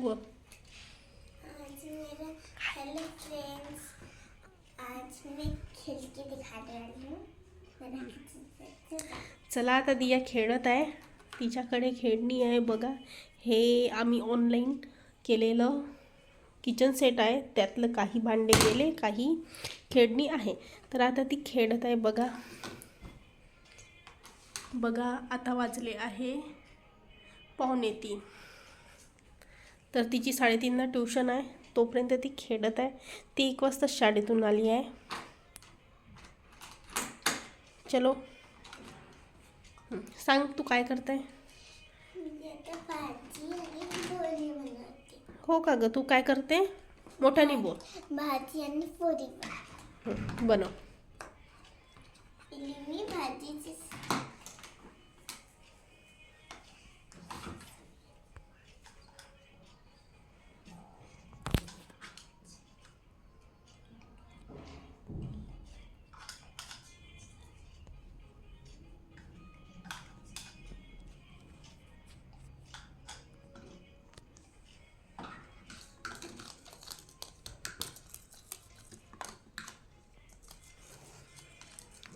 बोल. आज मेरा हेलो फ्रेंड्स. आज मैं खेल के दिखा रही हूँ. चला आता दिया खेळत आहे. तिच्याकडे खेळणी आहे बघा. हे आम्ही ऑनलाईन केलेलं किचन सेट आहे. त्यातलं काही भांडे गेले, काही खेळणी आहे. तर आता ती खेळत आहे बघा. बघा आता वाजले आहे 2:45. तर तिची 3:30ला ट्यूशन आहे. तोपर्यंत ती खेळत आहे. ती 1 वाजता शाळेतून आली आहे. चलो सांग तू काय करताय. हो का ग, तू काय करते. मोठ्याने बोल. भाजी आणि पोळी बनव. मी भाजीची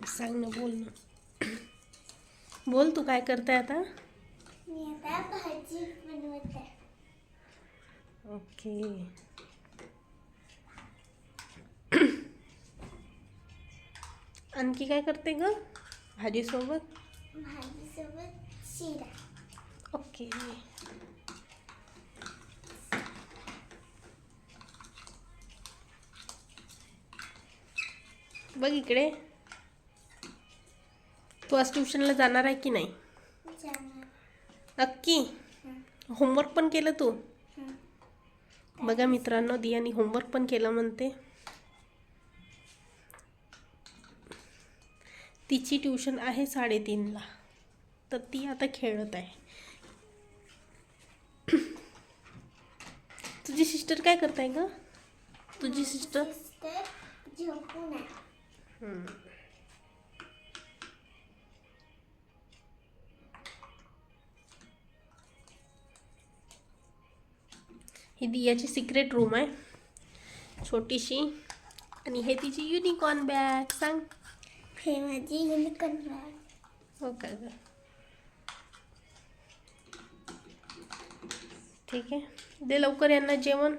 सांग ना, बोल ना. बोल तू काय करताय आता. मी आता भाजी बनवत आहे. ओके. आणखी काय करते ग भाजीसोबत. भाजीसोबत शिरा. ओके. बघ इकडे. तू आज ट्युशनला जाणार आहे की नाही. नक्की. होमवर्क पण केलं तू. बघा मित्रांनो, दियानी होमवर्क पण केलं म्हणते. तिची ट्यूशन आहे 3:30ला. तर ती आता खेळत आहे. तुझी सिस्टर काय करताय ग. तुझी सिस्टर झोपून आहे. ही दियाची सिक्रेट रूम आहे छोटीशी. आणि हे तिची युनिकॉर्न बॅग. सांग. हे माझी युनिकॉर्न बॅग. हो का ग. ठीक आहे, दे लवकर यांना जेवण.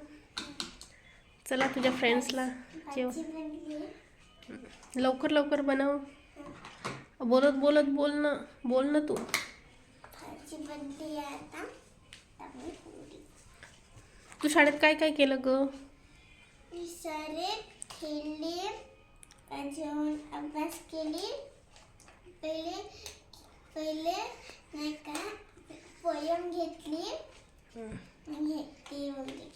चला तुझ्या फ्रेंड्सला जेवण लवकर लवकर बनव. बोलत बोलत बोल ना तू. भाजी बनली आता. तू शाळेत काय काय केलं ग. शाळेत खेळले, अजून अभ्यास केली. पहिले नाही का पोयम घेतली आणि ते बोलली.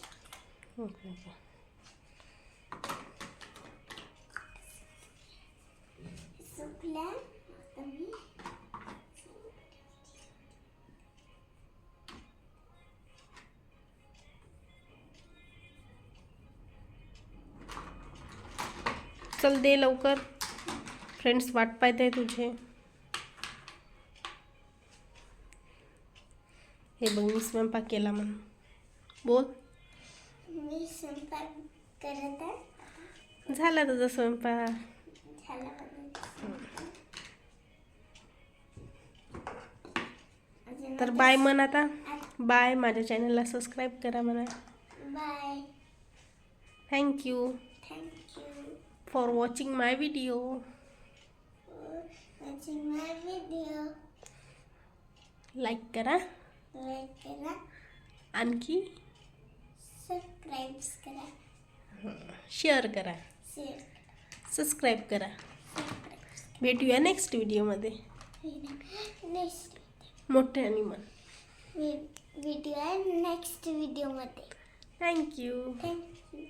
सुकल्या चल दे लवकर. फ्रेंड्स वाट पाहत आहे तुझे. हे बघ मी स्वयंपाक केला म्हणून बोल. मी स्वयंपाक करत आहे. झाला तुझा स्वयंपाक. झाला. तर बाय म्हण आता. बाय. माझ्या चॅनलला सबस्क्राईब करा म्हणा. Bye. Thank you thank you for watching my video. Watching my video. Like करा. लाईक करा. आणखी सबस्क्राईब करा. शेअर करा. शेअर. सबस्क्राईब करा. भेटूया नेक्स्ट व्हिडिओमध्ये. नेक्स्ट मोठ्याने म्हण. व्हिडिओ आहे नेक्स्ट व्हिडिओमध्ये. थँक्यू. थँक्यू.